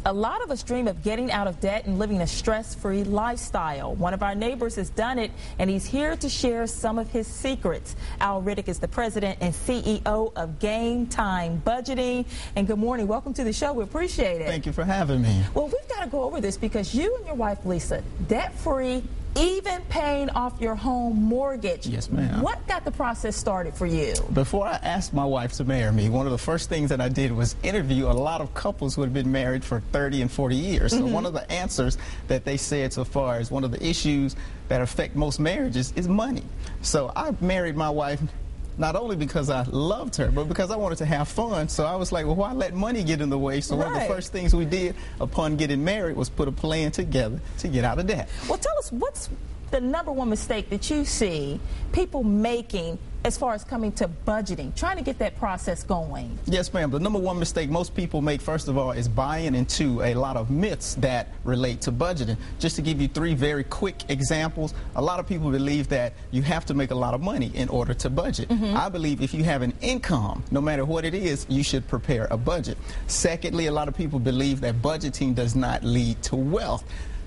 A lot of us dream of getting out of debt and living a stress-free lifestyle. One of our neighbors has done it, and he's here to share some of his secrets. Al Riddick is the president and CEO of Game Time Budgeting. And good morning. Welcome to the show. We appreciate it. Thank you for having me. Well, we've got to go over this because you and your wife, Lisa, debt-free, even paying off your home mortgage. Yes, ma'am. What got the process started for you? Before I asked my wife to marry me, one of the first things that I did was interview a lot of couples who had been married for 30 and 40 years. So one of the answers that they said so far is one of the issues that affect most marriages is money. So I married my wife not only because I loved her, but because I wanted to have fun. So I was like, well, why let money get in the way? So one of the first things we did upon getting married was put a plan together to get out of debt. Well, tell us, what's the #1 mistake that you see people making as far as coming to budgeting, trying to get that process going? Yes, ma'am. The #1 mistake most people make, first of all, is buying into a lot of myths that relate to budgeting. Just to give you 3 very quick examples, a lot of people believe that you have to make a lot of money in order to budget. I believe if you have an income, no matter what it is, you should prepare a budget. Secondly, a lot of people believe that budgeting does not lead to wealth.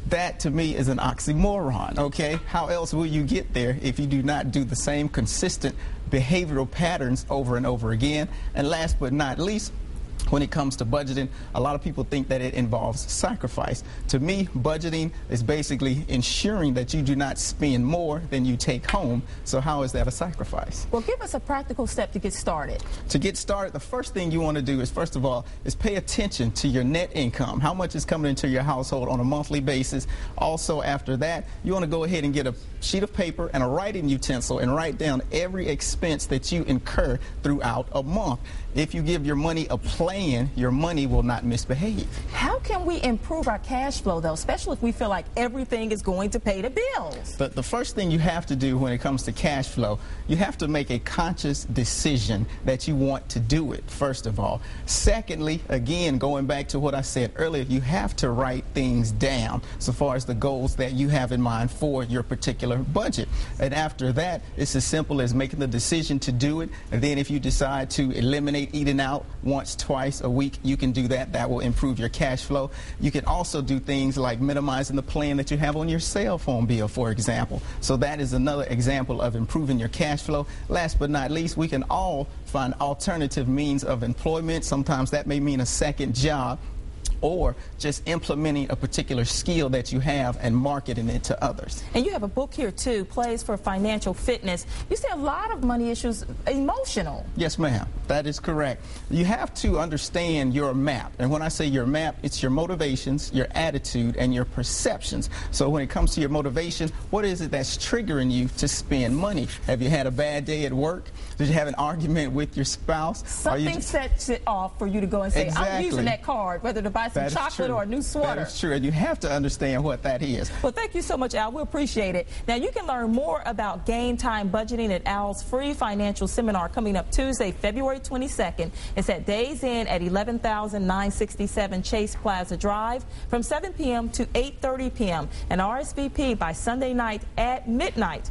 That, to me, is an oxymoron, okay? How else will you get there if you do not do the same consistent behavioral patterns over and over again? And last but not least, when it comes to budgeting, a lot of people think that it involves sacrifice. To me, budgeting is basically ensuring that you do not spend more than you take home. So how is that a sacrifice? Well, give us a practical step to get started. To get started, the first thing you want to do is, first of all, is pay attention to your net income. How much is coming into your household on a monthly basis? Also, after that, you want to go ahead and get a sheet of paper and a writing utensil and write down every expense that you incur throughout a month. If you give your money a plan, your money will not misbehave. How can we improve our cash flow, though, especially if we feel like everything is going to pay the bills? The first thing you have to do when it comes to cash flow, you have to make a conscious decision that you want to do it, first of all. Secondly, again, going back to what I said earlier, you have to write things down so far as the goals that you have in mind for your particular budget. And after that, it's as simple as making the decision to do it. And then if you decide to eliminate eating out once, twice a week, you can do that. That will improve your cash flow. You can also do things like minimizing the plan that you have on your cell phone bill, for example. So that is another example of improving your cash flow. Last but not least, we can all find alternative means of employment. Sometimes that may mean a second job, or just implementing a particular skill that you have and marketing it to others. And you have a book here, too, Plays for Financial Fitness. You say a lot of money issues emotional. Yes, ma'am. That is correct. You have to understand your map. And when I say your map, it's your motivations, your attitude, and your perceptions. So when it comes to your motivation, what is it that's triggering you to spend money? Have you had a bad day at work? Did you have an argument with your spouse? Something sets it off for you to go and say, I'm using that card, whether to buy some chocolate or a new sweater. That is true, and you have to understand what that is. Well, thank you so much, Al. We appreciate it. Now, you can learn more about Game Time Budgeting at Al's free financial seminar coming up Tuesday, February 22nd. It's at Days Inn at 11,967 Chase Plaza Drive from 7 p.m. to 8:30 p.m. and RSVP by Sunday night at midnight.